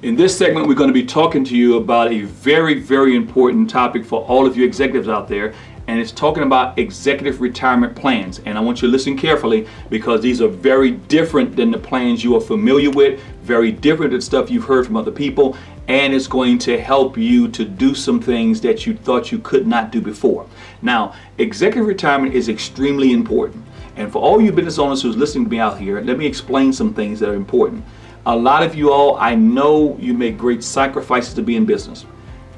In this segment, we're going to be talking to you about a very, very important topic for all of you executives out there, and it's talking about executive retirement plans. And I want you to listen carefully because these are very different than the plans you are familiar with, very different than stuff you've heard from other people, and it's going to help you to do some things that you thought you could not do before. Now, executive retirement is extremely important. And for all you business owners who's listening to me out here, let me explain some things that are important. A lot of you all, I know you make great sacrifices to be in business.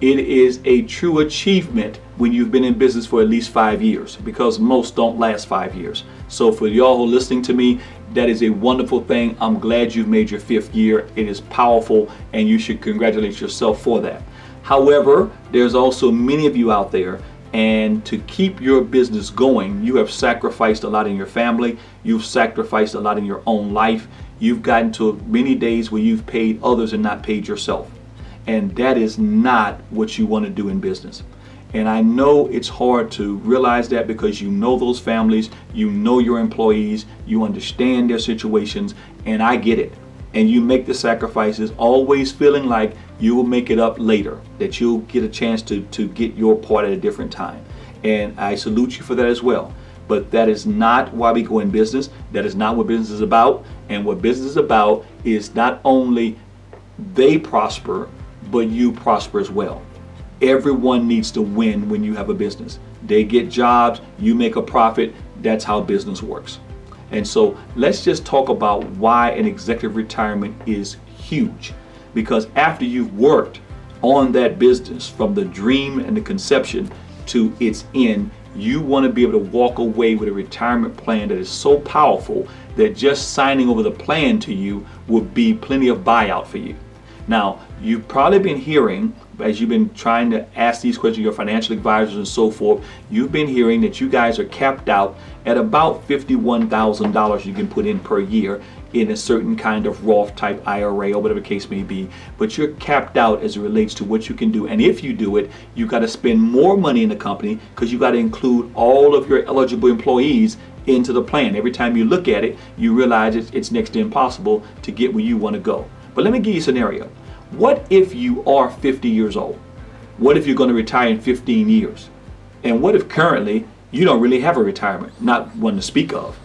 It is a true achievement when you've been in business for at least 5 years, because most don't last 5 years. So for y'all who are listening to me, that is a wonderful thing. I'm glad you've made your 5th year. It is powerful, and you should congratulate yourself for that. However, there's also many of you out there, and to keep your business going, you have sacrificed a lot in your family. You've sacrificed a lot in your own life. You've gotten to many days where you've paid others and not paid yourself. And that is not what you want to do in business. And I know it's hard to realize that because you know those families, you know your employees, you understand their situations, and I get it. And you make the sacrifices always feeling like you will make it up later, that you'll get a chance to get your part at a different time. And I salute you for that as well. But that is not why we go in business. That is not what business is about. And what business is about is not only they prosper, but you prosper as well. Everyone needs to win when you have a business. They get jobs, you make a profit. That's how business works. And so let's just talk about why an executive retirement is huge. Because after you've worked on that business from the dream and the conception to its end, you want to be able to walk away with a retirement plan that is so powerful that just signing over the plan to you would be plenty of buyout for you. Now, you've probably been hearing, as you've been trying to ask these questions to your financial advisors and so forth, you've been hearing that you guys are capped out at about $51,000 you can put in per year in a certain kind of Roth type IRA or whatever the case may be. But you're capped out as it relates to what you can do. And if you do it, you got to spend more money in the company because you got to include all of your eligible employees into the plan. Every time you look at it, you realize it's next to impossible to get where you want to go. But let me give you a scenario. What if you are 50 years old? What if you're going to retire in 15 years? And what if currently you don't really have a retirement, not one to speak of?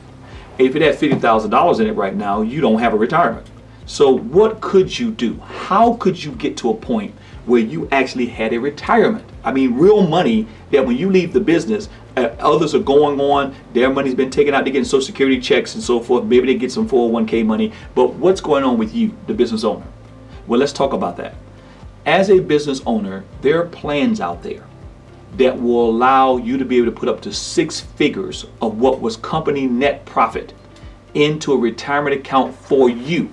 If it had $50,000 in it right now, you don't have a retirement. So what could you do? How could you get to a point where you actually had a retirement? I mean, real money that when you leave the business, others are going on, their money's been taken out, they're getting Social Security checks and so forth. Maybe they get some 401k money, but what's going on with you, the business owner? Well, let's talk about that. As a business owner, there are plans out there that will allow you to be able to put up to 6 figures of what was company net profit into a retirement account for you.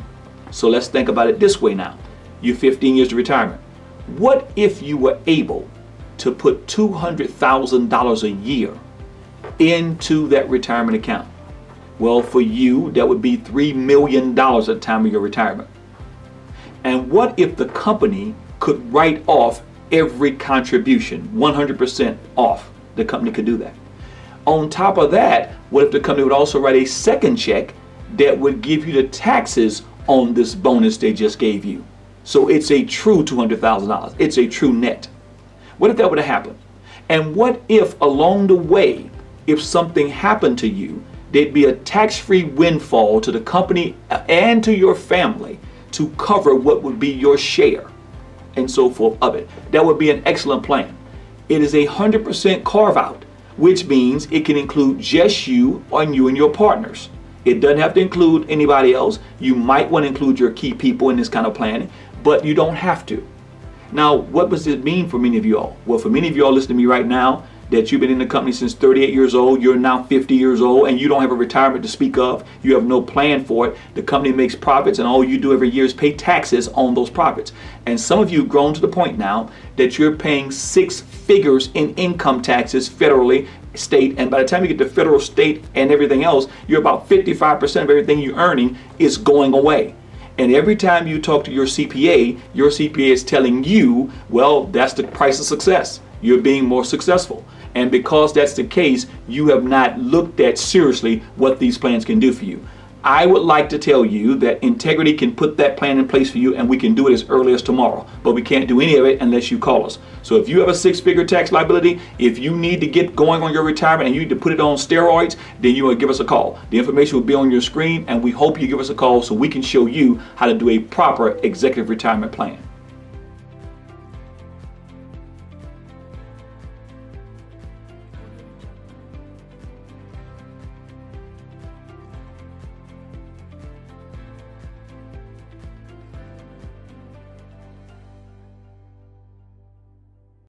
So let's think about it this way now. You're 15 years to retirement. What if you were able to put $200,000 a year into that retirement account? Well, for you, that would be $3 million at the time of your retirement. And what if the company could write off every contribution, 100% off? The company could do that. On top of that, what if the company would also write a second check that would give you the taxes on this bonus they just gave you? So it's a true $200,000. It's a true net. What if that would have happened? And what if along the way, if something happened to you, there'd be a tax-free windfall to the company and to your family to cover what would be your share and so forth of it? That would be an excellent plan. It is 100% carve out, which means it can include just you and your partners. It doesn't have to include anybody else. You might want to include your key people in this kind of planning, but you don't have to. Now, what does it mean for many of you all? Well, for many of you all listening to me right now, that you've been in the company since 38 years old, you're now 50 years old, and you don't have a retirement to speak of, you have no plan for it, the company makes profits, and all you do every year is pay taxes on those profits. And some of you have grown to the point now that you're paying 6 figures in income taxes federally, state, and by the time you get to federal, state, and everything else, you're about 55% of everything you're earning is going away. And every time you talk to your CPA is telling you, well, that's the price of success. You're being more successful. And because that's the case, you have not looked at seriously what these plans can do for you. I would like to tell you that Integrity can put that plan in place for you, and we can do it as early as tomorrow. But we can't do any of it unless you call us. So if you have a 6-figure tax liability, if you need to get going on your retirement and you need to put it on steroids, then you will give us a call. The information will be on your screen, and we hope you give us a call so we can show you how to do a proper executive retirement plan.